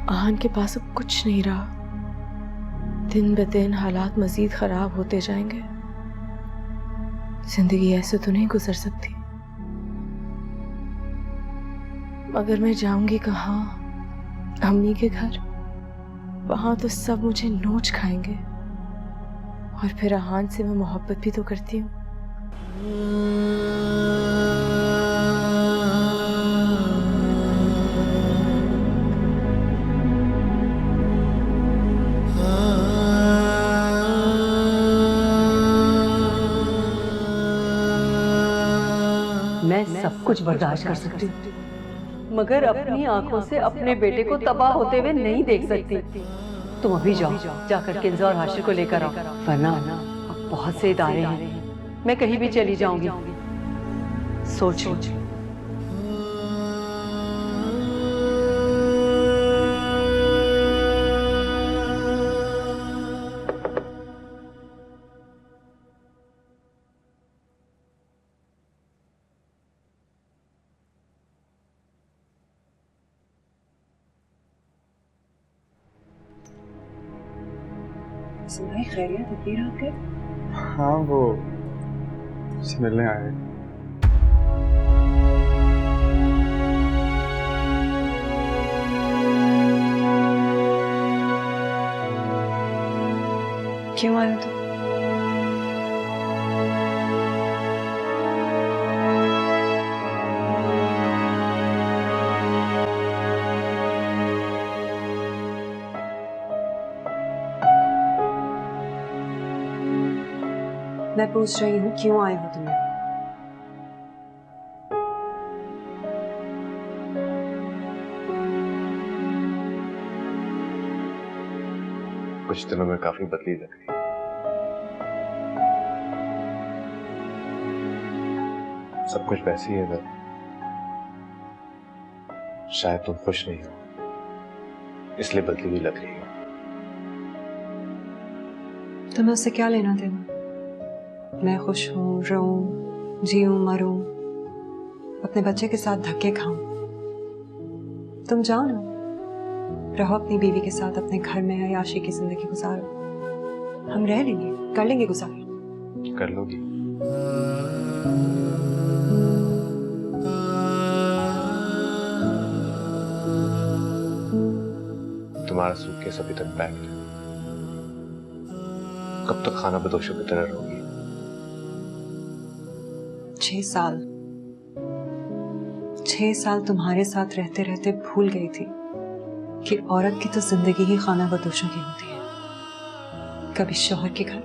आहान के पास अब कुछ नहीं रहा। दिन ब दिन हालात मजीद खराब होते जाएंगे। जिंदगी ऐसे तो नहीं गुजर सकती। मगर मैं जाऊंगी कहाँ? अम्मी के घर। वहां तो सब मुझे नोच खाएंगे। और फिर आहान से मैं मोहब्बत भी तो करती हूँ। मैं सब कुछ बर्दाश्त कर सकती हूँ, मगर अपनी आंखों से अपने बेटे को तबाह होते हुए नहीं देख सकती। तुम अभी जाओ, जाकर किंजा और हाशिर को लेकर आओ, वरना अब बहुत से इदारे हैं, मैं कहीं भी चली जाऊंगी। सोच लो। सुनाई खैरियत इतनी रात के? हाँ, वो से मिलने आए। क्यों आए हो तुम? मैं पूछ रही हूँ क्यों आए हो तुम? कुछ दिनों में काफी बदली लग रही। सब कुछ वैसी है ना। शायद तुम खुश नहीं हो, इसलिए बदली हुई लग रही हो। तुम्हें उससे क्या लेना देना? मैं खुश हूँ, रहूं, जीऊं, मरूं, अपने बच्चे के साथ धक्के खाऊं। तुम जाओ ना, रहो अपनी बीवी के साथ अपने घर में अय्याशी की जिंदगी गुजारो। हम रह लेंगे, कर लेंगे गुजारा। कर लोगी? तुम्हारा सूटकेस अभी तक पैक्ड है। कब तक खाना बदोशों की तरह रहोगी? 6 साल। 6 साल तुम्हारे साथ रहते रहते भूल गई थी कि औरत की तो जिंदगी ही खाना बदोशों की होती है। कभी शौहर के घर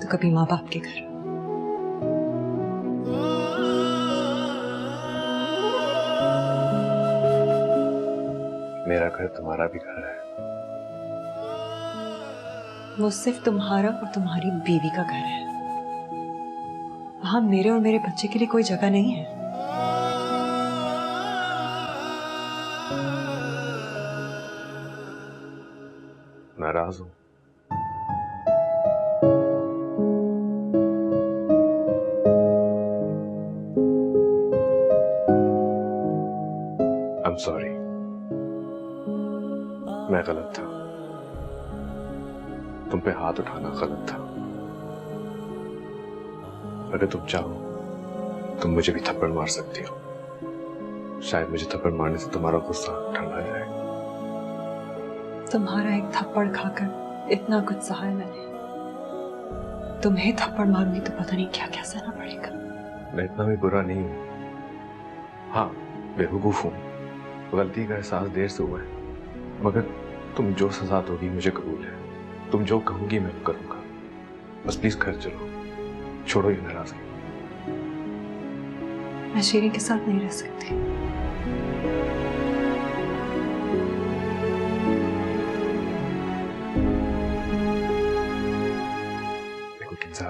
तो कभी माँ बाप के घर। मेरा घर तुम्हारा भी घर है। वो सिर्फ तुम्हारा और तुम्हारी बीवी का घर है। वहां मेरे और मेरे बच्चे के लिए कोई जगह नहीं है। नाराज हूं? I'm sorry, मैं गलत था। तुम पे हाथ उठाना गलत था। अगर तुम चाहो तुम मुझे भी थप्पड़ मार सकती हो। शायद मुझे थप्पड़ मारने से तुम्हारा गुस्सा ठंडा जाए। तुम्हारा एक थप्पड़ खाकर इतना कुछ सहा है मैंने। तुम्हें थप्पड़ मारूंगी तो पता नहीं क्या क्या सहना पड़ेगा। मैं इतना भी बुरा नहीं हूं। हाँ, बेवकूफ हूं। गलती का एहसास देर से हुआ है। मगर तुम जो सजा दोगी मुझे कबूल है। तुम जो कहोगी मैं करूंगा। बस प्लीज घर चलो, छोड़ो ये नाराजगी। मैं शीरी के साथ नहीं रह सकती। देखो किंजा,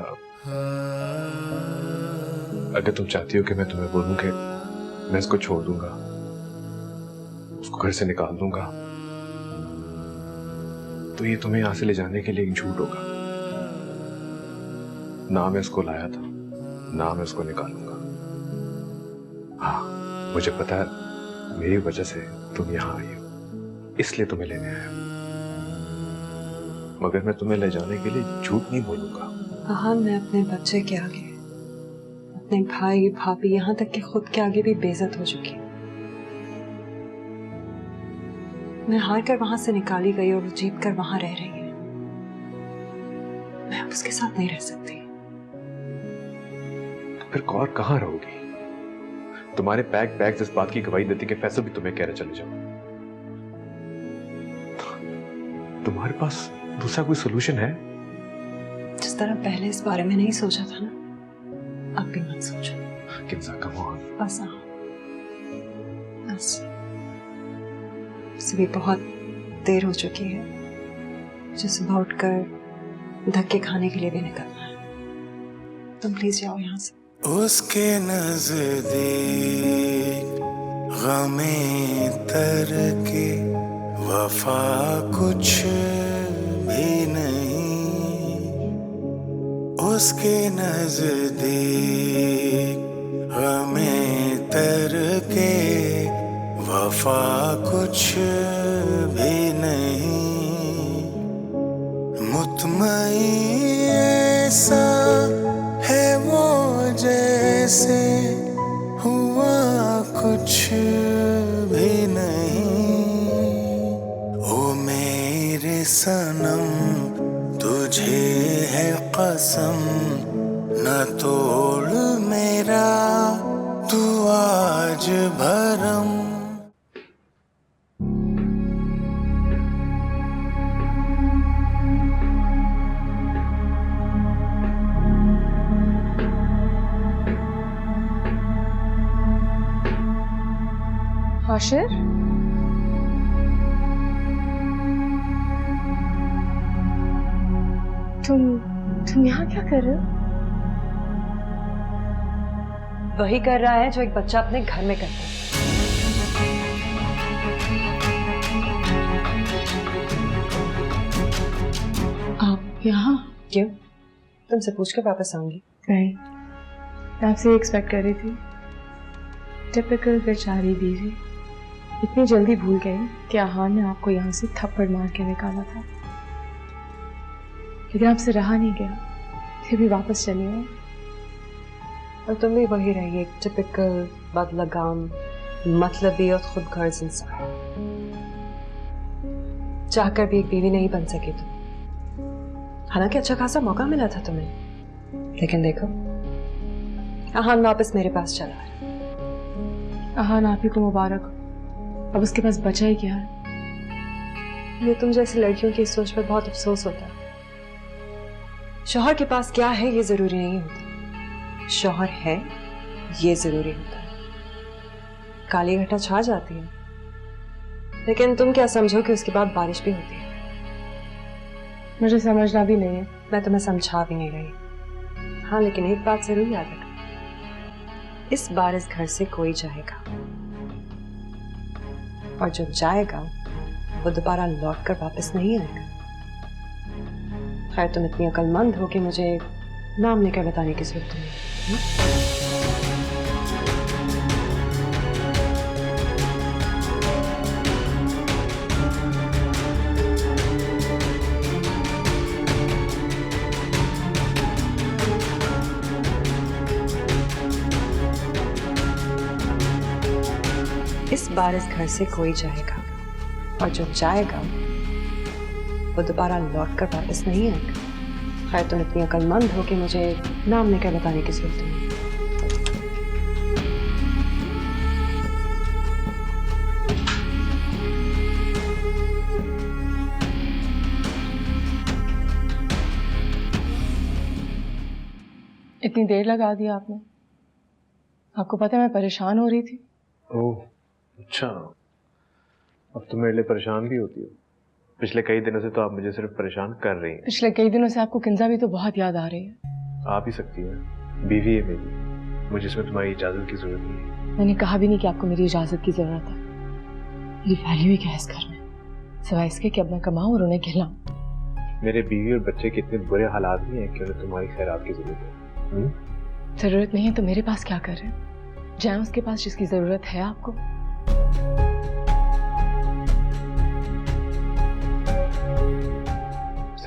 अगर तुम चाहती हो कि मैं तुम्हें बोलूं कि मैं इसको छोड़ दूंगा, उसको घर से निकाल दूंगा, तो ये तुम्हें यहां से ले जाने के लिए एक झूठ होगा। ना मैं इसको लाया था, ना मैं उसको निकालूंगा। हाँ, मुझे पता है मेरी वजह से तुम यहां आई हो, इसलिए तुम्हें लेने आया, मगर मैं तुम्हें ले जाने के लिए झूठ नहीं बोलूंगा। हाँ, मैं अपने बच्चे के आगे, अपने भाई भाभी, यहाँ तक कि खुद के आगे भी बेइज्जत हो चुकी हूँ। मैं हार कर वहां से निकाली गई और वो जीत कर वहां रह रही है। मैं अब उसके साथ नहीं रह सकती। तो फिर कौर कहाँ रहोगी? तुम्हारे बैग इस बात की गवाही देते कि फैसल भी तुम्हें कह रहे चले जाओ। तुम्हारे पास दूसरा कोई सोल्यूशन है? जिस तरह पहले इस बारे में नहीं सोचा था ना, अब भी मत सोचो। Kinza, come on. बस हाँ, बस भी बहुत देर हो चुकी है। मुझे सुबह उठकर धक्के खाने के लिए भी निकलना है। तुम प्लीज जाओ यहाँ से। उसके नजदीक गमे तर के वफा कुछ भी नहीं। उसके नजदीक गमे तर के वफा कुछ भी नहीं। मुतमईन ऐसा है वो जैसे हुआ कुछ भी नहीं। ओ मेरे सनम तुझे है कसम, न तोड़ मेरा तू आज भरम। हाशिर, तुम यहाँ क्या कर रहे हो? वही कर रहा है जो एक बच्चा अपने घर में करता है। आप यहाँ? क्यों? तुमसे पूछ के वापस आऊंगी। नहीं, मैं आपसे एक्सपेक्ट कर रही थी। टिपिकल बेचारी बीवी, इतनी जल्दी भूल गई कि आहान ने आपको यहाँ से थप्पड़ मार के निकाला था, लेकिन आपसे रहा नहीं गया, फिर भी वापस चले आए। और तुम भी वही रही, एक टिपिकल बदलगाम, मतलबी और खुदगर्ज इंसान। चाहकर भी एक बीवी नहीं बन सके तुम। हालांकि अच्छा खासा मौका मिला था तुम्हें, लेकिन देखो आहान वापस मेरे पास चला है। आहान आप ही को मुबारक हो, अब उसके पास बचा ही क्या है। ये तुम जैसी लड़कियों की सोच पर बहुत अफसोस होता है। शौहर के पास क्या है ये जरूरी नहीं होता, शौहर है ये जरूरी होता है। काली घटा छा जाती है, लेकिन तुम क्या समझो कि उसके बाद बारिश भी होती है। मुझे समझना भी नहीं है। मैं तुम्हें समझा भी नहीं रही। हाँ, लेकिन एक बात जरूर याद रखना, इस बार इस घर से कोई जाएगा, और जो जाएगा वो दोबारा लौट कर वापस नहीं आएगा। खैर, तुम इतनी अक्लमंद हो कि मुझे नाम लेकर बताने की जरूरत नहीं। इस बार इस घर से कोई जाएगा, और जो जाएगा वो दोबारा लौट कर वापस नहीं आएगा। खैर, तुम इतनी अक्लमंद हो कि मुझे नाम लेकर बताने की जरूरत नहीं। इतनी देर लगा दिया आपने। आपको पता है मैं परेशान हो रही थी। ओह अच्छा, अब तुम मेरे लिए परेशान भी होती हो। पिछले कई दिनों से तो आप मुझे सिर्फ परेशान कर रही हैं। पिछले कई दिनों से आपको किंजा भी तो बहुत याद आ रही है। आप ही सकती है, बीवी है मेरी, मुझे इसमें तुम्हारी इजाजत की जरूरत नहीं है। मैंने कहा भी नहीं कि आपको मेरी इजाजत की जरूरत है। मेरी वैल्यू ही क्या है इस घर में, सिवाय इसके कि अब मैं कमाऊं और उन्हें खिलाऊं। मेरे बीवी और बच्चे के इतने बुरे हालात नहीं है कि उन्हें तुम्हारी खैरात की जरूरत है। जरूरत नहीं है तो मेरे पास क्या कर रहे हैं? जाए उसके पास जिसकी जरूरत है आपको।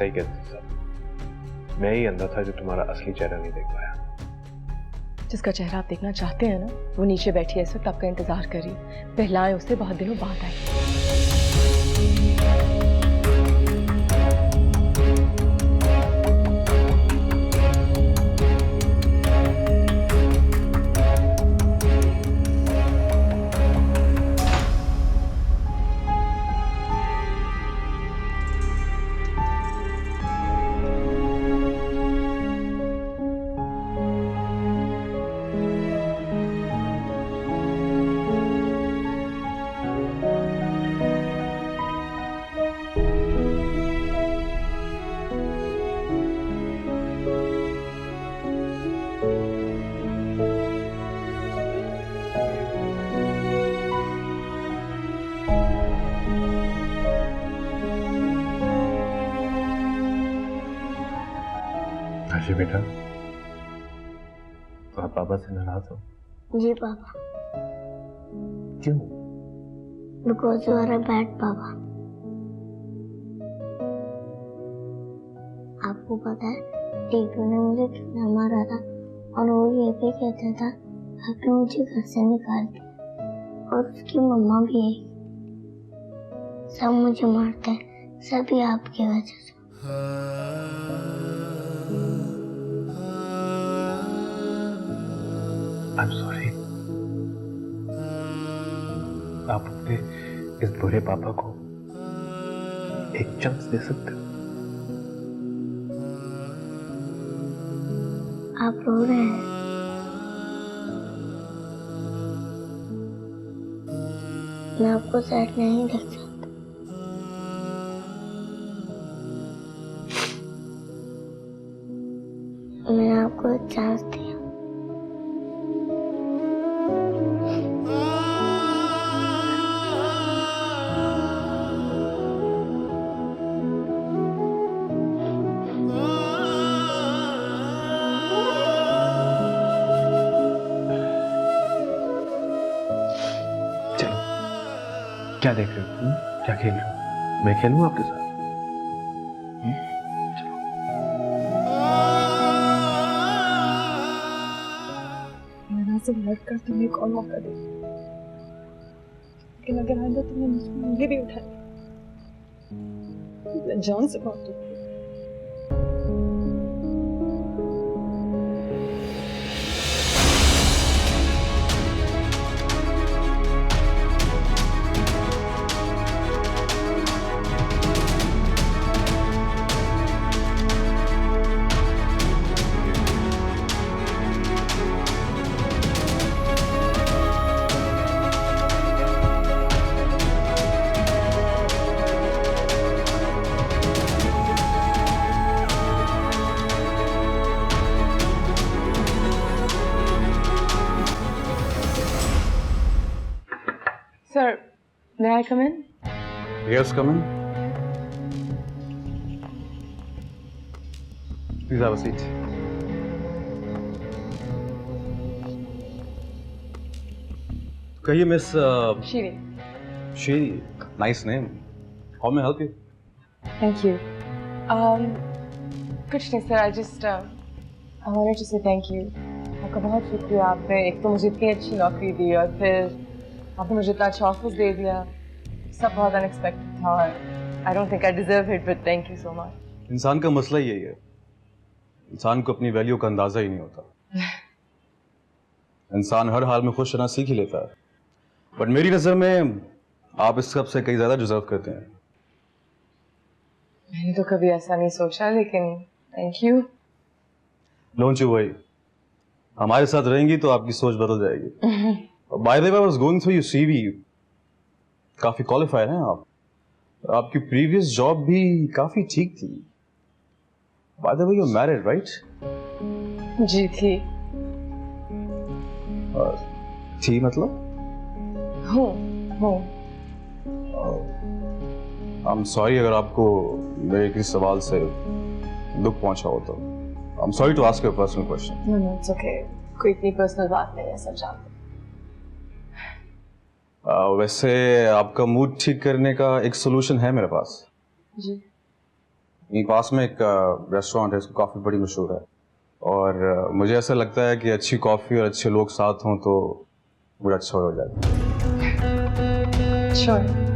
सही कहते थे सब, मैं ही अंधा था जो तुम्हारा असली चेहरा नहीं देख पाया। जिसका चेहरा आप देखना चाहते हैं ना, वो नीचे बैठी है इस वक्त, आपका इंतजार कर रही है। पहलाएं उससे, बहुत दिनों बाद आई। आशी बेटा, तो आप पापा से नाराज हो? जी पापा। क्यों? Because you are a bad पापा। आपको पता है टीटू ने मुझे कितना मारा था, और वो ये भी कहता था आपने मुझे घर से निकाल दिया, और उसकी मम्मा भी है। सब मुझे मारते हैं, सभी आपकी वजह से। I'm sorry। आप अपने इस बुरे पापा को एक चांस दे सकते हो? आप रो रहे हैं। मैं आपको सैड नहीं देख सकता। मैंने आपको एक चांस दिया। क्या देख रहे हो? क्या खेल रहे हो? मैं खेलूं आपके साथ? चलो। मैंने से लड़कर तुम्हें एक और मौका दे, लेकिन अगर आइंदा तुमने मुझे उंगली भी उठाई, मैं जान से बात दूंगी। Sir, may I come in? Yes, come in. Please have a seat. कहिए miss Shiri. Shiri, nice name. How may I help you? Thank you. कुछ नहीं sir, I wanted to say thank you. आपका बहुत शुक्रिया। आपने एक तो मुझे इतनी अच्छी नौकरी दी, और फिर आपने मुझे इतना अच्छा ऑफिस दे दिया। सब बहुत अनएक्सपेक्टेड था। I don't think I deserve it, but thank you so much. इंसान का मसला यही है, इंसान को अपनी वैल्यू का अंदाजा ही नहीं होता। इंसान हर हाल में खुश रहना सीख ही लेता है, बट मेरी नजर में आप इस सब से कहीं ज्यादा डिजर्व करते हैं। मैंने तो कभी ऐसा नहीं सोचा, लेकिन thank you. Don't you worry, हमारे साथ रहेंगी तो आपकी सोच बदल जाएगी। By the way, I was going through your CV, काफी क्वालिफाइड हैं आप। आपकी प्रीवियस जॉब भी काफी ठीक थी। By the way, you are married right? जी थी। थी मतलब? हूँ। आई एम सॉरी अगर आपको मेरे किसी सवाल से दुख पहुंचा हो तो। I am sorry to ask you a personal question. No, it's okay. कोई इतनी पर्सनल बात नहीं है, सब जानते। वैसे आपका मूड ठीक करने का एक सोल्यूशन है मेरे पास। जी। यहीं पास में एक रेस्टोरेंट है, उसकी कॉफ़ी बड़ी मशहूर है और मुझे ऐसा लगता है कि अच्छी कॉफ़ी और अच्छे लोग साथ हों तो बड़ा अच्छा हो जाता है। श्योर।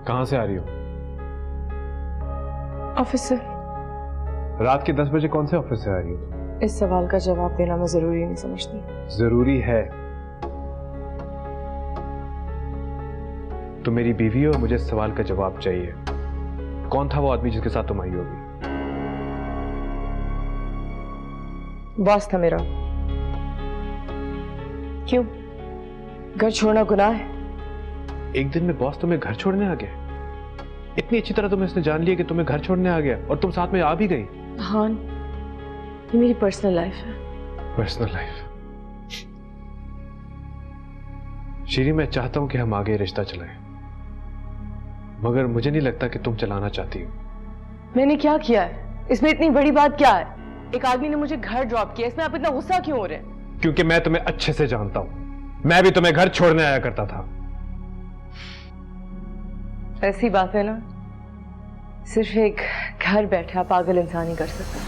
कहां से आ रही हो? ऑफिस से। रात के 10 बजे कौन से ऑफिस से आ रही हो? इस सवाल का जवाब देना मैं जरूरी नहीं समझती। जरूरी है। तुम मेरी बीवी हो और मुझे इस सवाल का जवाब चाहिए। कौन था वो आदमी जिसके साथ तुम आई होगी? बॉस था मेरा। क्यों? घर छोड़ना गुनाह है? एक दिन में बॉस तुम्हें घर छोड़ने आ गया? इतनी अच्छी तरह तुम्हें इसने जान लिया कि तुम्हें घर छोड़ने आ गया और तुम साथ में आ भी गई? हाँ, ये मेरी पर्सनल लाइफ है। Personal life? शीरी, मैं चाहता हूं कि हम आगे रिश्ता चलाएं, मगर मुझे नहीं लगता कि तुम चलाना चाहती हो। मैंने क्या किया है? इसमें इतनी बड़ी बात क्या है? एक आदमी ने मुझे घर ड्रॉप किया, इसमें आप इतना गुस्सा क्यों हो रहे हैं? क्योंकि मैं तुम्हें अच्छे से जानता हूं। मैं भी तुम्हें घर छोड़ने आया करता था। ऐसी बात है ना, सिर्फ एक घर बैठा पागल इंसान ही कर सकता है।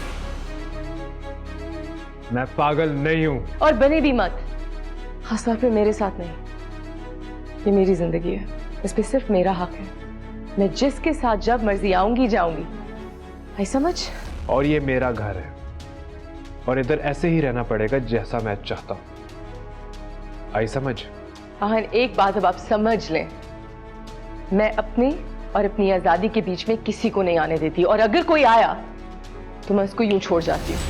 मैं पागल नहीं हूं। और बने भी मत, खासतौर पे मेरे साथ नहीं। ये मेरी जिंदगी है, इस पे सिर्फ मेरा हक है। मैं जिसके साथ जब मर्जी आऊंगी जाऊंगी, आई समझ? और ये मेरा घर है और इधर ऐसे ही रहना पड़ेगा जैसा मैं चाहता हूं। आई समझ? आहन, एक बात अब आप समझ लें, मैं अपनी और अपनी आजादी के बीच में किसी को नहीं आने देती, और अगर कोई आया तो मैं उसको यूं छोड़ जाती हूं।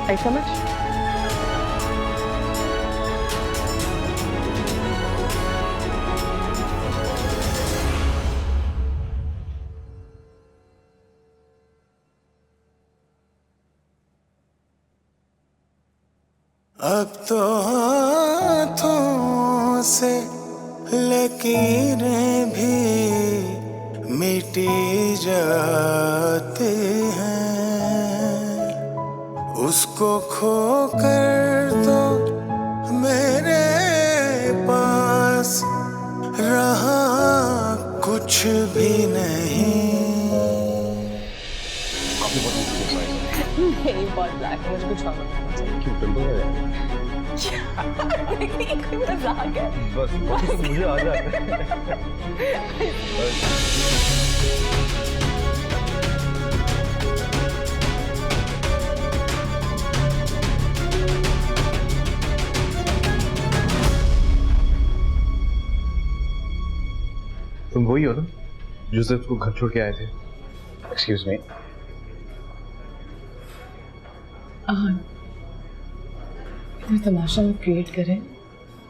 आई समझ? अब तो हाथों से लकीरें भी मिटी जाती हैं, उसको खोकर तो मेरे पास रहा कुछ भी नहीं। नहीं, बहुत ब्लैक है, मुझे कुछ और बताना चाहिए। क्यों पिंपल है? ये कोई मजाक है? बस तो मुझे आ जाता है। तुम वही हो ना जो सिर्फ को घर छोड़ के आए थे? Excuse me. इतना तमाशा मत क्रिएट करें,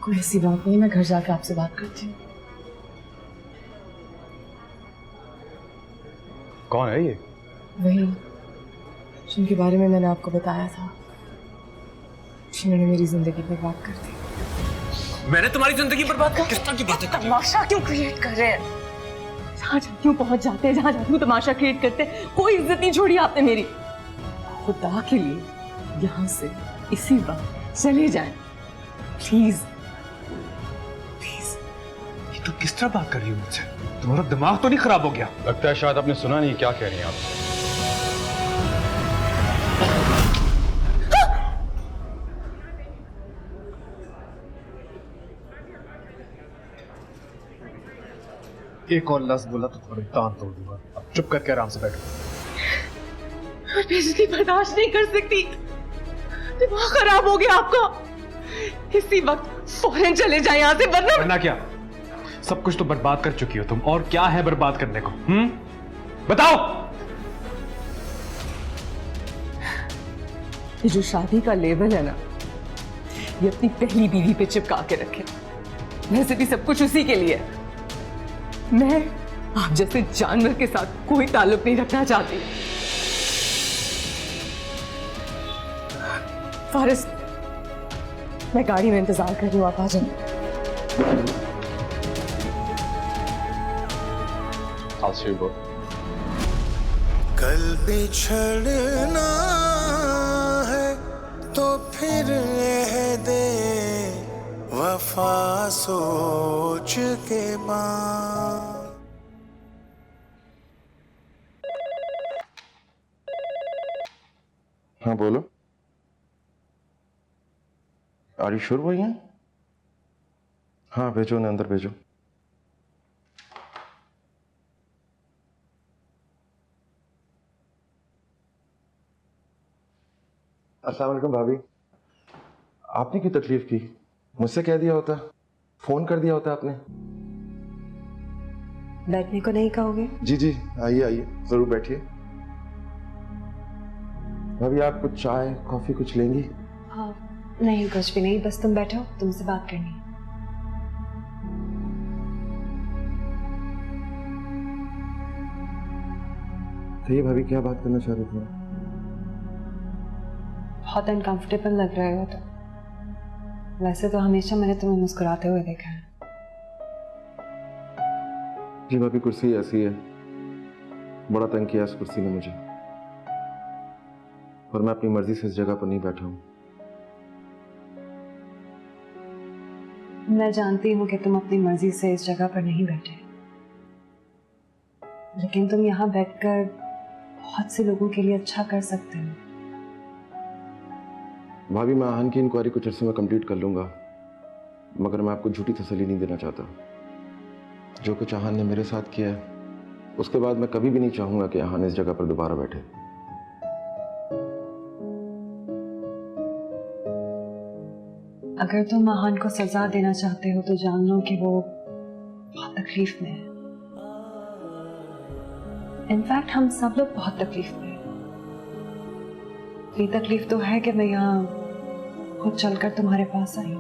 कोई ऐसी बात नहीं, मैं घर जाकर आपसे बात करती हूँ। कौन है ये? वही जिनके बारे में मैंने आपको बताया था, जिन्होंने मेरी जिंदगी बर्बाद कर दी। मैंने तुम्हारी जिंदगी बर्बाद कर? किस तरह की बातें कर रही हो? तमाशा क्यों क्रिएट कर रहे हैं? जहाँ जाती हूँ पहुंच जाते हैं, जहाँ जाती हूँ तमाशा क्रिएट करते हैं। कोई इज्जत नहीं छोड़ी आपने मेरी। खुदा के लिए यहाँ से इसी वक्त चले जाएं प्लीज। ये तो किस तरह बात कर रही हो मुझसे? तुम्हारा दिमाग तो नहीं खराब हो गया? लगता है शायद आपने सुना नहीं क्या कह रही हैं आप। एक और लफ्ज़ बोला तो तुम्हारे दांत तोड़ दूंगा। अब चुप करके आराम से बैठो। मैं बेइज्जती बर्दाश्त नहीं कर सकती। दिमाग खराब हो गया आपका। इसी वक्त फौरन चले जाए यहाँ से, वरना क्या? सब कुछ तो बर्बाद कर चुकी हो तुम, और क्या है बर्बाद करने को? बताओ। ये जो शादी का लेवल है ना, ये अपनी पहली बीवी पे चिपका के रखे। वैसे भी सब कुछ उसी के लिए है। मैं आप जैसे जानवर के साथ कोई ताल्लुक नहीं रखना चाहती। फारिस, मैं गाड़ी में इंतजार कर रही हूँ, आप आ जाए। कल बिछड़ना है तो फिर दे वफा सोच के बाद। हाँ बोलो। आर यू श्योर वही हैं? हाँ भेजो, उन्हें अंदर भेजो। अस्सलाम वालेकुम भाभी। आपने क्यों तकलीफ की? मुझसे कह दिया होता, फोन कर दिया होता आपने। बैठने को नहीं कहोगे? जी जी, आइए आइए, जरूर बैठिए। भाभी आप कुछ चाय कॉफी कुछ लेंगी? हाँ नहीं, कुछ भी नहीं, बस तुम बैठो, तुमसे बात करनी है। तो ये भाभी क्या बात करना चाह रही थी? बहुत अनकंफर्टेबल लग रहे हो तो। वैसे तो हमेशा मैंने तुम्हें मुस्कुराते हुए देखा है। जी भाभी, कुर्सी ऐसी है, बड़ा तंग किया इस कुर्सी ने मुझे, और मैं अपनी मर्जी से इस जगह पर नहीं बैठा हूं। मैं जानती हूँ कि तुम अपनी मर्जी से इस जगह पर नहीं बैठे, लेकिन तुम यहाँ बैठकर बहुत से लोगों के लिए अच्छा कर सकते हो। भाभी मैं आहन की इंक्वायरी कुछ अर्से में कंप्लीट कर लूंगा, मगर मैं आपको झूठी तसल्ली नहीं देना चाहता। जो कुछ आहन ने मेरे साथ किया है, उसके बाद मैं कभी भी नहीं चाहूंगा कि आहन इस जगह पर दोबारा बैठे। अगर तुम आहन को सजा देना चाहते हो तो जान लो कि वो बहुत तकलीफ में है। इनफैक्ट हम सब लोग बहुत तकलीफ में हैं। ये तकलीफ तो है कि मैं यहाँ खुद चलकर तुम्हारे पास आई।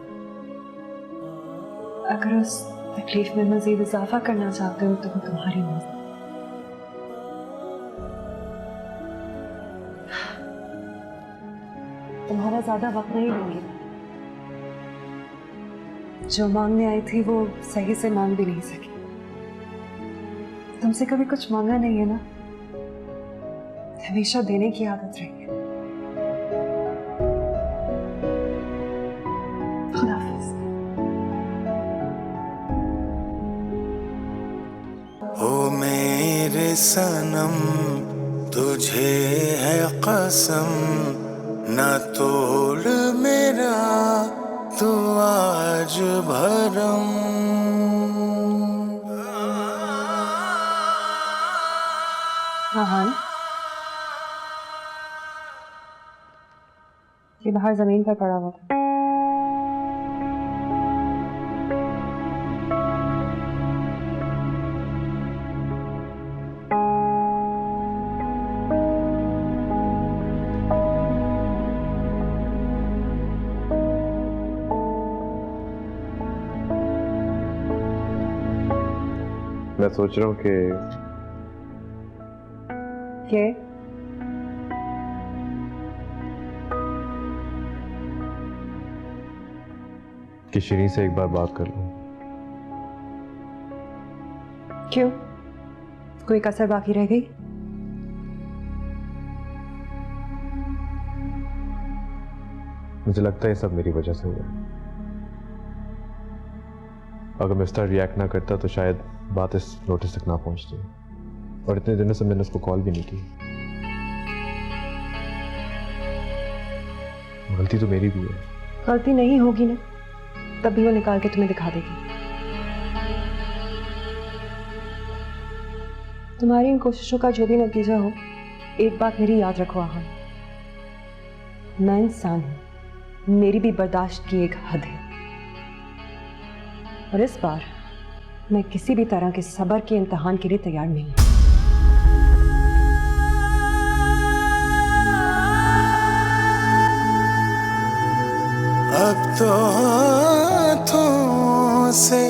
अगर उस तकलीफ में मजीद इजाफा करना चाहते हो तो वो तुम्हारी मर्जी। तुम्हारा ज्यादा वक्त नहीं लूंगी। जो मांगने आई थी वो सही से मांग भी नहीं सकी। तुमसे कभी कुछ मांगा नहीं है ना, हमेशा देने की आदत रही है। खुदा हाफिज। ओ मेरे सनम तुझे है कसम, ना तोड़ मेरा तू आज भरम। हाँ, ये बाहर जमीन पर पड़ा हुआ था। मैं सोच रहा हूँ कि ये कि शिरीन से एक बार बात कर लूं। क्यों? कोई कसर बाकी रह गई? मुझे लगता है ये सब मेरी वजह से हुआ। अगर मैं इस तरह रिएक्ट ना करता तो शायद बात इस नोटिस तक ना पहुंचती, और इतने दिनों से मैंने उसको कॉल भी नहीं की। गलती तो मेरी भी है। गलती नहीं होगी ना, तभी वो निकाल के तुम्हें दिखा देगी। तुम्हारी इन कोशिशों का जो भी नतीजा हो, एक बात मेरी याद रखो आहान, मैं इंसान हूं, मेरी भी बर्दाश्त की एक हद है, और इस बार मैं किसी भी तरह के सब्र के इम्तिहान के लिए तैयार नहीं हूं। अब तो हाथों से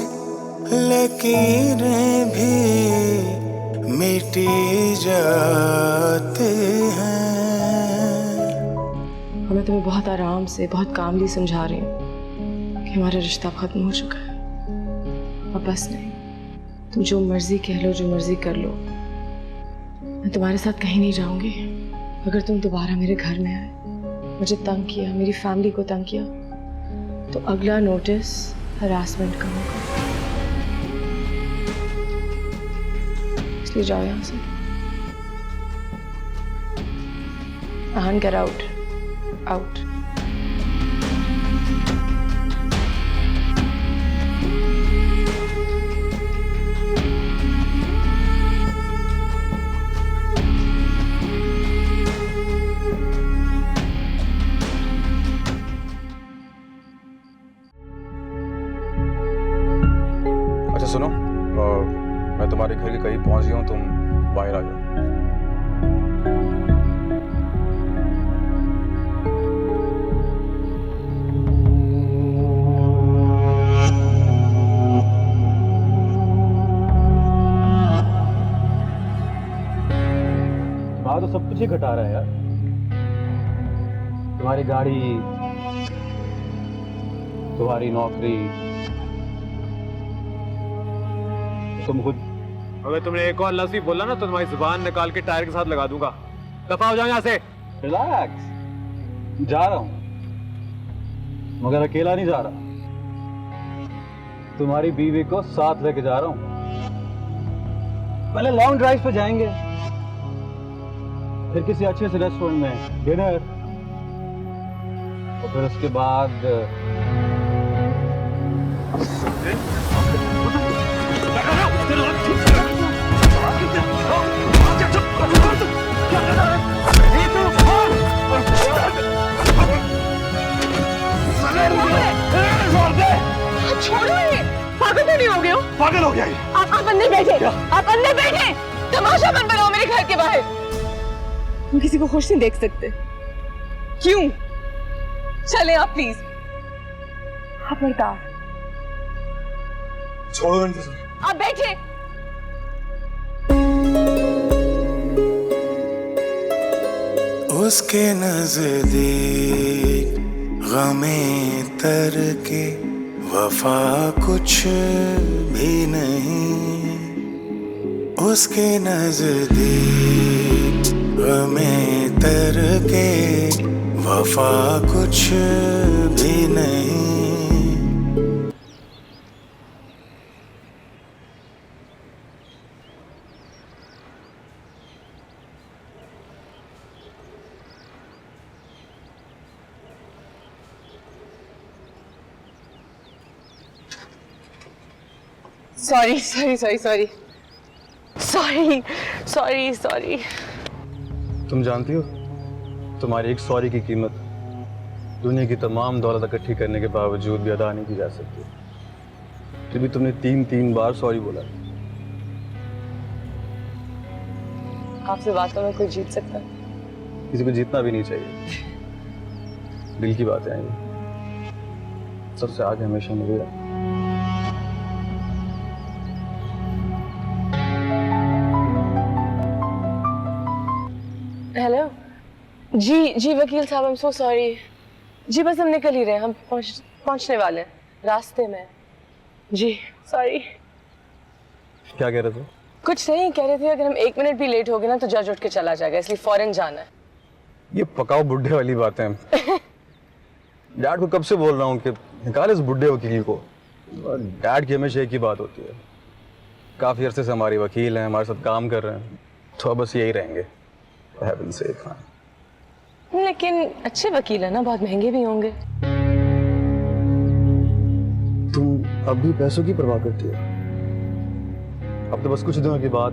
लकीरें भी मिटी जाते हैं। मैं तुम्हें बहुत आराम से, बहुत कामली समझा रही हूँ कि हमारा रिश्ता खत्म हो चुका है। अब बस नहीं, तुम जो मर्जी कह लो, जो मर्जी कर लो, मैं तुम्हारे साथ कहीं नहीं जाऊंगी। अगर तुम दोबारा मेरे घर में आए, मुझे तंग किया, मेरी फैमिली को तंग किया, तो अगला नोटिस हरासमेंट का होगा। इसलिए जाओ यहाँ से। आहान, गेट आउट, आउट। अच्छा सुनो, मैं तुम्हारे घर के करीब पहुंच गया हूँ, तुम बाहर आ जाओ। बाहर तो सब कुछ ही घटा रहा है यार, तुम्हारी गाड़ी, तुम्हारी नौकरी, तुम खुद। अगर तुमने एक और लफ्ज़ भी बोला ना तो तुम्हारी जुबान निकाल के टायर के साथ लगा दूंगा। दफा हो जाओ यहाँ से। रिलैक्स, जा रहा हूं मगर अकेला नहीं जा रहा, तुम्हारी बीवी को साथ लेके जा रहा हूं। पहले लॉन्ग ड्राइव पे जाएंगे, फिर किसी अच्छे से रेस्टोरेंट में डिनर, और फिर उसके बाद छोड़ो ये, पागल तो नहीं हो गए हो? पागल हो गया ये। आप अंदर बैठे, आप अंदर बैठे, तमाशा बन बनाओ मेरे घर के बाहर। हम किसी को खुश नहीं देख सकते। क्यों? चले आप प्लीज। आप बर्दाश्त, छोड़ो, आप बैठे। उसके नजदीक गमे तर के वफा कुछ भी नहीं। उसके नजदीक गमे तर के वफा कुछ भी नहीं। Sorry sorry sorry sorry sorry sorry sorry. तुम जानती हो तुम्हारी एक सॉरी की कीमत दुनिया की तमाम दौलत इकट्ठी करने के बावजूद भी अदा नहीं की जा सकती। फिर भी तुमने 3 बार सॉरी बोला। आपसे बातों में कोई जीत सकता है? किसी को जीतना भी नहीं चाहिए, दिल की बातें आएंगी, सबसे आगे हमेशा मुझे रखना। जी वकील साहब, आई एम सो सॉरी। जी बस हम निकल ही रहे हैं, हम पहुंचने वाले हैं, रास्ते में। जी सॉरी। क्या कह रहे थे? कुछ नहीं कह रहे थे, अगर हम 1 मिनट भी लेट हो गए ना तो जज उठ के चला जाएगा, इसलिए फौरन जाना है। ये पकाओ बुढ़े वाली बातें हैं। डैड को कब से बोल रहा हूँ कि निकाल इस बुढ़े वकील को। डैड की हमेशा एक ही बात होती है, काफी अरसे से हमारी वकील हैं, हमारे साथ काम कर रहे हैं, तो अब बस यही रहेंगे। हेवन से हाँ। लेकिन अच्छे वकील है ना, बहुत महंगे भी होंगे। तुम अब भी पैसों की परवाह करती हो? अब तो बस कुछ दिनों की बात,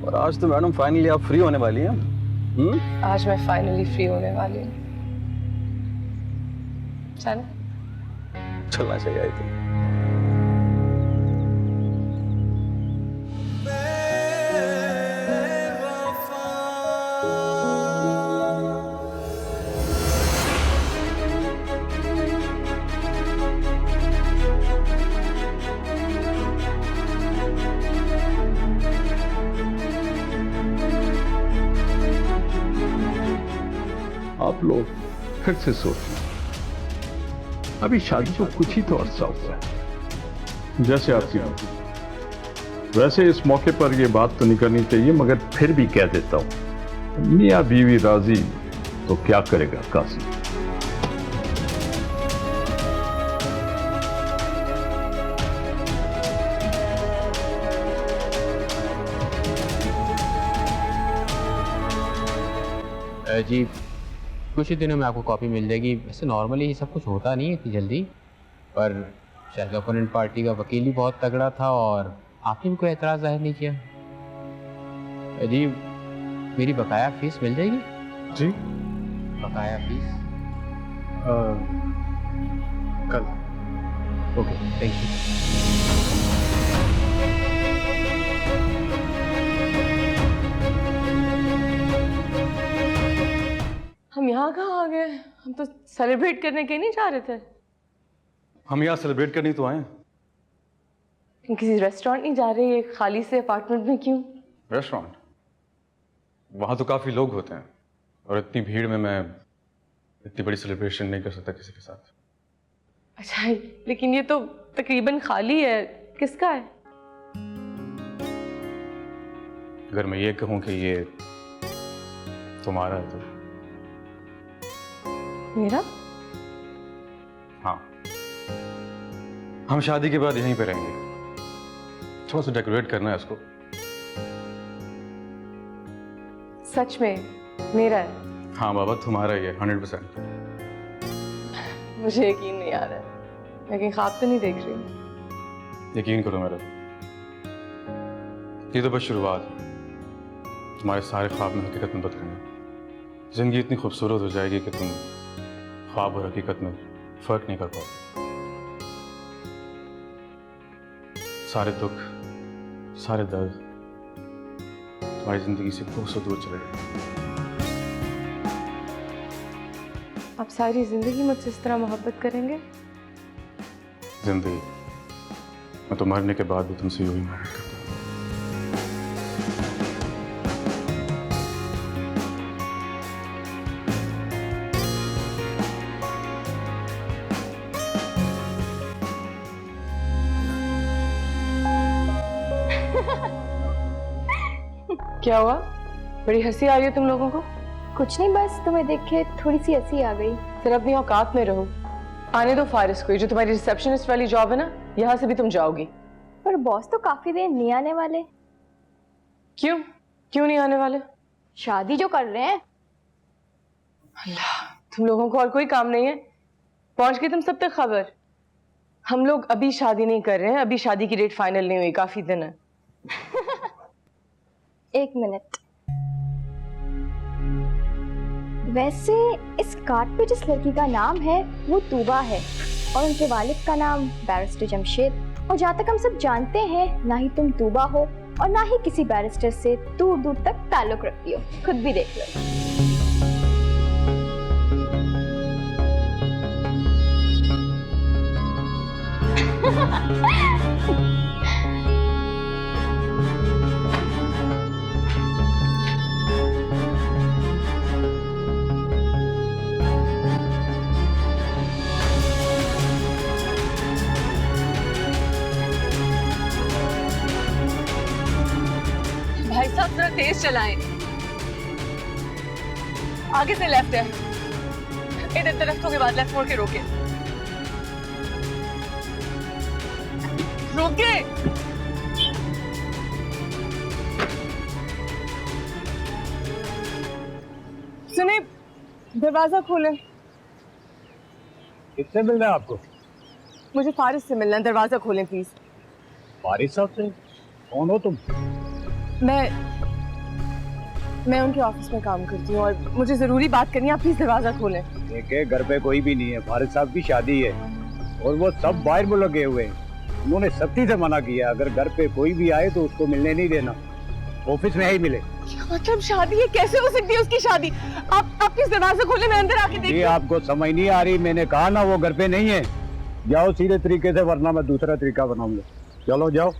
और आज तो मैडम फाइनली आप फ्री होने वाली हैं। आज मैं फाइनली फ्री होने वाली हूँ। चलना चाहिए आई थिंक। आप लोग फिर से सोचें, अभी शादी को कुछ ही तो अरसा हुआ है। जैसे आपकी बात, वैसे इस मौके पर यह बात तो नहीं करनी चाहिए, मगर फिर भी कह देता हूं, मियां बीवी राजी तो क्या करेगा कासिम। जी कुछ ही दिनों में आपको कॉपी मिल जाएगी। वैसे नॉर्मली ये सब कुछ होता नहीं है इतनी जल्दी, पर शायद अपोनेंट पार्टी का वकील ही बहुत तगड़ा था और आपने भी कोई एतराज़ जाहिर नहीं किया। जी मेरी बकाया फीस मिल जाएगी? जी बकाया फीस कल। Okay thank you. हम यहाँ कहाँ आ गए? हम तो सेलिब्रेट करने के नहीं जा रहे थे। हम यहाँ सेलिब्रेट करने तो आए हैं। किसी रेस्टोरेंट नहीं जा रहे, ये खाली से अपार्टमेंट में क्यों? रेस्टोरेंट? वहाँ तो काफी लोग होते हैं, और इतनी भीड़ में मैं इतनी बड़ी सेलिब्रेशन नहीं कर सकता किसी के साथ। अच्छा लेकिन ये तो तकरीबन खाली है, किसका है? अगर मैं ये कहूँ कि ये तुम्हारा है तो? मेरा? हाँ, हम शादी के बाद यहीं पे रहेंगे। थोड़ा सा डेकोरेट करना है इसको। सच में मेरा है? हाँ बाबा तुम्हारा ही है 100%। मुझे यकीन नहीं आ रहा है, लेकिन ख्वाब तो नहीं देख रही। यकीन करो मेरा, ये तो बस शुरुआत है। तुम्हारे सारे ख्वाब में हकीकत में बदलूंगा। जिंदगी इतनी खूबसूरत हो जाएगी कि तुम ख्वाब और हकीकत में फर्क नहीं कर पाओगे। सारे दुख, सारे दर्द तुम्हारी जिंदगी से बहुत दूर चले गए। आप सारी जिंदगी मुझसे इस तरह मोहब्बत करेंगे? जिंदगी, मैं तो मरने के बाद भी तुमसे यूं ही मोहब्बत करता हूँ। क्या हुआ? बड़ी हंसी आ रही है तुम लोगों को? कुछ नहीं, बस तुम्हें देख के थोड़ी सी हंसी आ गई। फिर अपनी औकात में रहो। आने दो फारिस को, जो तुम्हारी रिसेप्शनिस्ट वाली जॉब है ना, यहाँ से भी तुम जाओगी। पर बॉस तो काफी देर नहीं आने वाले। क्यों नहीं आने वाले? शादी जो कर रहे हैं। अल्लाह, तुम लोगों को और कोई काम नहीं है? पहुंच गई तुम सब तक खबर? हम लोग अभी शादी नहीं कर रहे हैं, अभी शादी की डेट फाइनल नहीं हुई, काफी दिन है। एक मिनट, वैसे इस कार्ड पे जिस लड़की का नाम है वो तूबा है, और उनके वालिद का नाम बैरिस्टर जमशेद। और जहाँ तक हम सब जानते हैं, ना ही तुम तूबा हो और ना ही किसी बैरिस्टर से दूर दूर तक ताल्लुक रखती हो। खुद भी देख लो। तेज चलाएं। आगे से लेफ्ट है, इधर दरख्तों के बाद लेफ्ट मोड़ के रोके। रोके। सुने, दरवाजा खोले। किससे मिलना है आपको? मुझे फारिस से मिलना है, दरवाजा खोलें प्लीज। फारिस साहब से? कौन हो तुम? मैं उनके ऑफिस में काम करती हूँ और मुझे जरूरी बात करनी है, आप प्लीज दरवाजा खोलें। देखे, घर पे कोई भी नहीं है, फारिस साहब की शादी है और वो सब बाहर में लगे हुए हैं। उन्होंने सख्ती से मना किया, अगर घर पे कोई भी आए तो उसको मिलने नहीं देना, ऑफिस में ही मिले। क्या मतलब शादी है? कैसे हो सकती है उसकी शादी? आप प्लीज दरवाजा खोले, मैं अंदर आके देखती हूँ। आपको समझ नहीं आ रही, मैंने कहा ना वो घर पे नहीं है। जाओ सीधे तरीके से, वरना मैं दूसरा तरीका बनाऊंगा। चलो जाओ।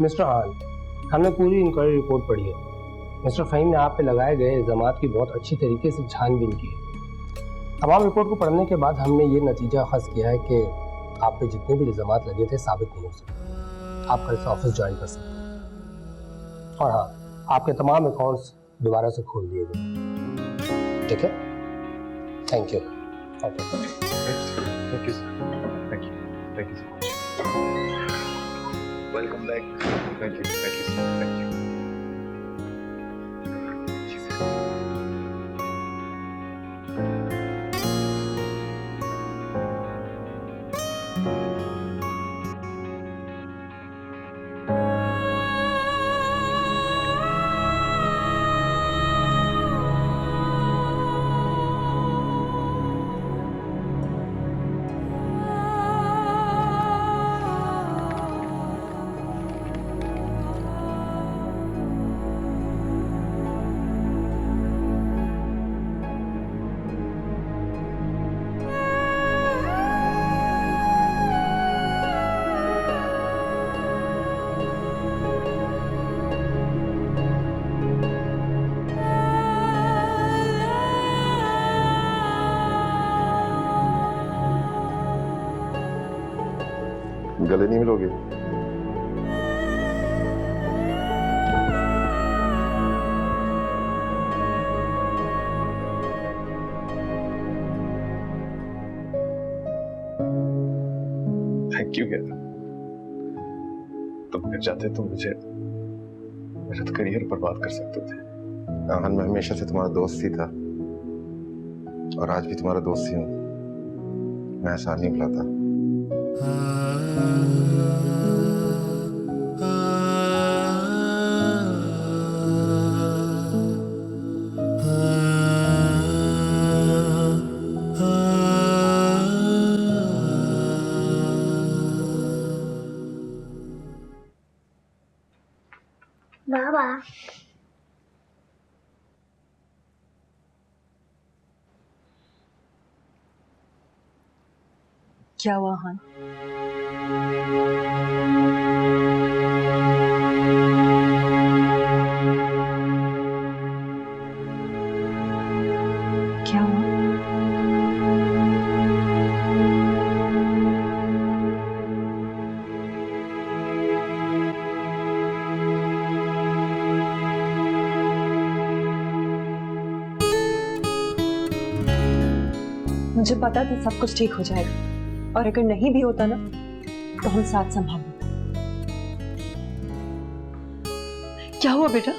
मिस्टर हाल, हमने पूरी इंक्वायरी रिपोर्ट पढ़ी है। मिस्टर फ़हीम ने आप पे लगाए गए इल्ज़ामात की बहुत अच्छी तरीके से छानबीन की है। तमाम रिपोर्ट को पढ़ने के बाद हमने ये नतीजा ख़ास किया है कि आप पे जितने भी इल्ज़ामात लगे थे साबित नहीं हो सकते। आप कल से ऑफिस ज्वाइन कर सकते हैं और हाँ, आपके तमाम अकाउंट्स दोबारा से खोल दिए गए। ठीक है, thank you. Thank you so much. Welcome back. Thank you. Thank you. गले नहीं मिलोगे? थैंक यू यार, तुम मिल जाते तो मुझे मेरा तो करियर बर्बाद कर सकते थे। आहन, मैं हमेशा से तुम्हारा दोस्त ही था और आज भी तुम्हारा दोस्त ही हूँ। मैं ऐसा नहीं भुलाता। बाबा, क्या हुआ हान? क्या हुआ? मुझे पता था सब कुछ ठीक हो जाएगा और अगर नहीं भी होता ना तो हम साथ संभाल लेते। क्या हुआ बेटा?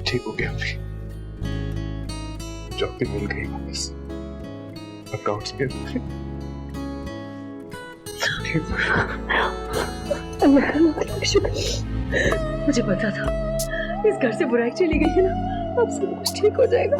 ठीक हो गया अभी, जॉब भी मिल गई वापस, अकाउंट्स भी ठीक हो गया। मुझे पता था इस घर से बुराई चली गई है ना, अब सब कुछ ठीक हो जाएगा।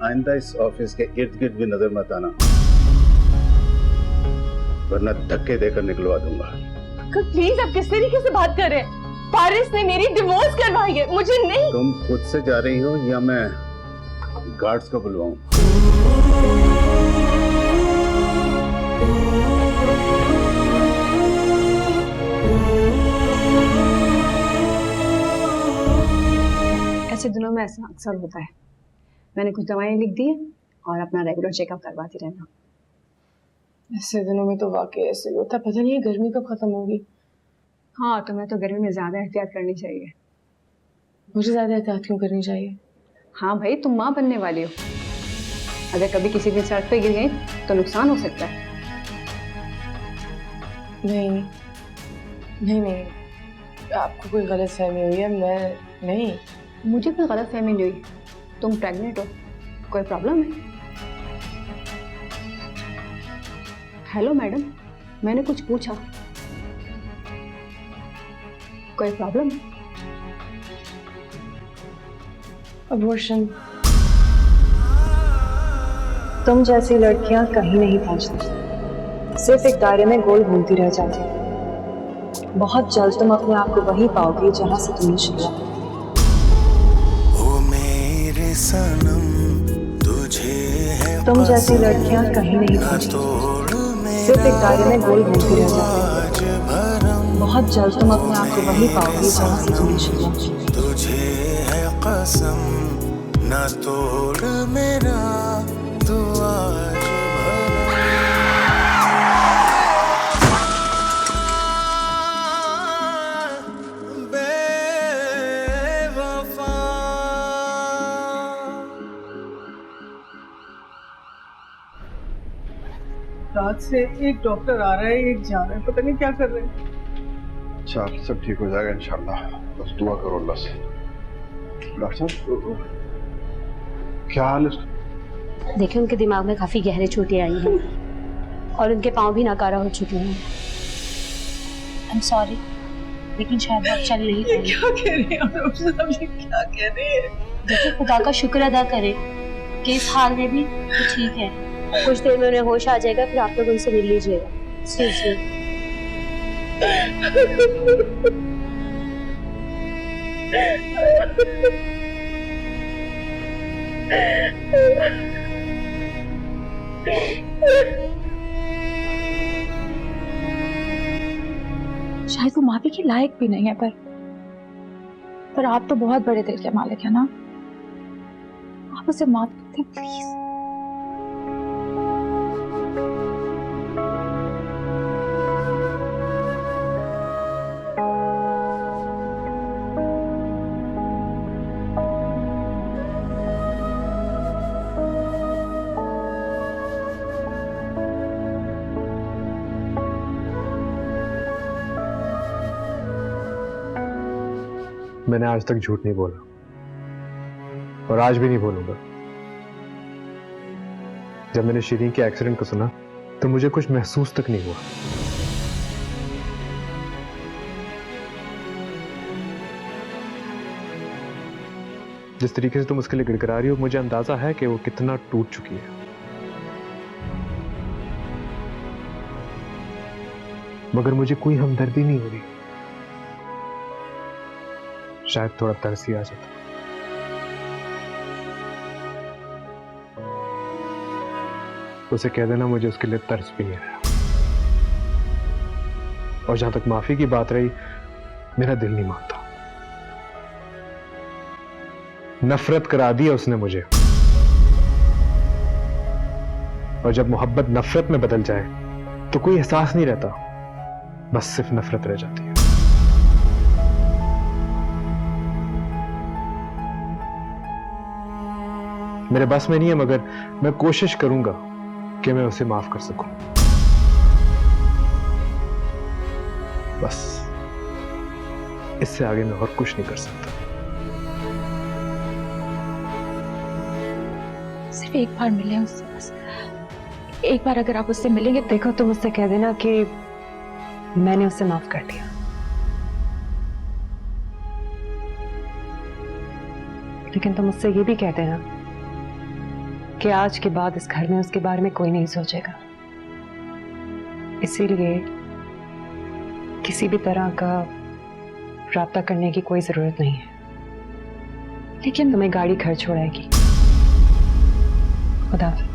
आइंदा इस ऑफिस के इर्द गिर्द भी नजर मत आना, वरना धक्के देकर निकलवा दूंगा। अंकल प्लीज, आप किस तरीके से बात कर रहे हैं? पारिस ने मेरी डिवोर्स करवाई है, मुझे नहीं। तुम खुद से जा रही हो या मैं गार्ड्स को बुलवाऊं? ऐसे दिनों में ऐसा अक्सर होता है। मैंने कुछ दवाएं लिख दी है और अपना रेगुलर चेकअप करवाती रहना। ऐसे दिनों में तो वाकई ऐसे ही होता है, पता नहीं गर्मी कब खत्म होगी। हाँ, तुम्हें तो गर्मी में ज्यादा एहतियात करनी चाहिए। मुझे ज्यादा एहतियात क्यों करनी चाहिए? हाँ भाई, तुम माँ बनने वाली हो। अगर कभी किसी दिन सड़क पे गिर गई तो नुकसान हो सकता है। नहीं नहीं नहीं, आपको कोई गलत फहमी हुई है। मैं नहीं, मुझे कोई गलत फहमी नहीं हुई। तुम प्रेग्नेंट हो, कोई प्रॉब्लम है? हेलो मैडम, मैंने कुछ पूछा, कोई प्रॉब्लम है? अबॉर्शन। तुम जैसी लड़कियां कहीं नहीं पहुंचती, सिर्फ एक दायरे में गोल घूमती रह जाती। बहुत जल्द तुम अपने आप को वहीं पाओगी जहां से तुमने शुरुआत। सनम तुझे है, तुम जैसी लड़कियां कहीं नहीं पहुंचती, सिर्फ एक दायरे में गोल घूमती रह जाती। बहुत जल्द तुम अपने आप को वहीं पाओगी जहां से तुमने शुरुआत। तुझे है कसम ना तोड़ मेरा तू आज रात से एक डॉक्टर आ रहा है, एक जा रहा है, पता नहीं क्या कर रहे हैं। अच्छा, सब ठीक हो जाएगा इंशाल्लाह, बस दुआ करो अल्लाह से। डॉक्टर साहब, क्या हाल है? देखिए, उनके दिमाग में काफी गहरे चोटें आई हैं और उनके पांव भी नाकारा हो चुके हैं। आई एम सॉरी, लेकिन शायद आप चल नहीं पाएंगे। क्या कह रहे हैं आप? क्या कह रहे हैं? देखिए, खुदा का शुक्र अदा करें कि इस हाल में भी तो ठीक है। कुछ देर में उन्हें होश आ जाएगा, फिर आप लोग उनसे मिल लीजिएगा। शायद वो माफी के लायक भी नहीं है, पर आप तो बहुत बड़े दिल के मालिक है ना, आप उसे माफ करते प्लीज। मैंने आज तक झूठ नहीं बोला और आज भी नहीं बोलूंगा। जब मैंने शिरीन के एक्सीडेंट को सुना तो मुझे कुछ महसूस तक नहीं हुआ। जिस तरीके से तुम उसके लिए गिड़गिड़ा रही हो, मुझे अंदाजा है कि वो कितना टूट चुकी है। मगर मुझे कोई हमदर्दी नहीं हो रही। शायद थोड़ा तरस ही आ जाता। उसे कह देना मुझे उसके लिए तरस भी नहीं आया। और जहां तक माफी की बात रही, मेरा दिल नहीं मानता। नफरत करा दी है उसने मुझे, और जब मोहब्बत नफरत में बदल जाए तो कोई एहसास नहीं रहता, बस सिर्फ नफरत रह जाती है। मेरे बस में नहीं है, मगर मैं कोशिश करूंगा कि मैं उसे माफ कर सकूं। बस इससे आगे मैं और कुछ नहीं कर सकता। सिर्फ एक बार मिले उससे, बस एक बार अगर आप उससे मिलेंगे। देखो, तुम उससे कह देना कि मैंने उसे माफ कर दिया। लेकिन तुम उससे ये भी कह देना कि आज के बाद इस घर में उसके बारे में कोई नहीं सोचेगा, इसीलिए किसी भी तरह का राब्ता करने की कोई जरूरत नहीं है। लेकिन तुम्हें गाड़ी घर छोड़ाएगी। खुदा हाफिज़।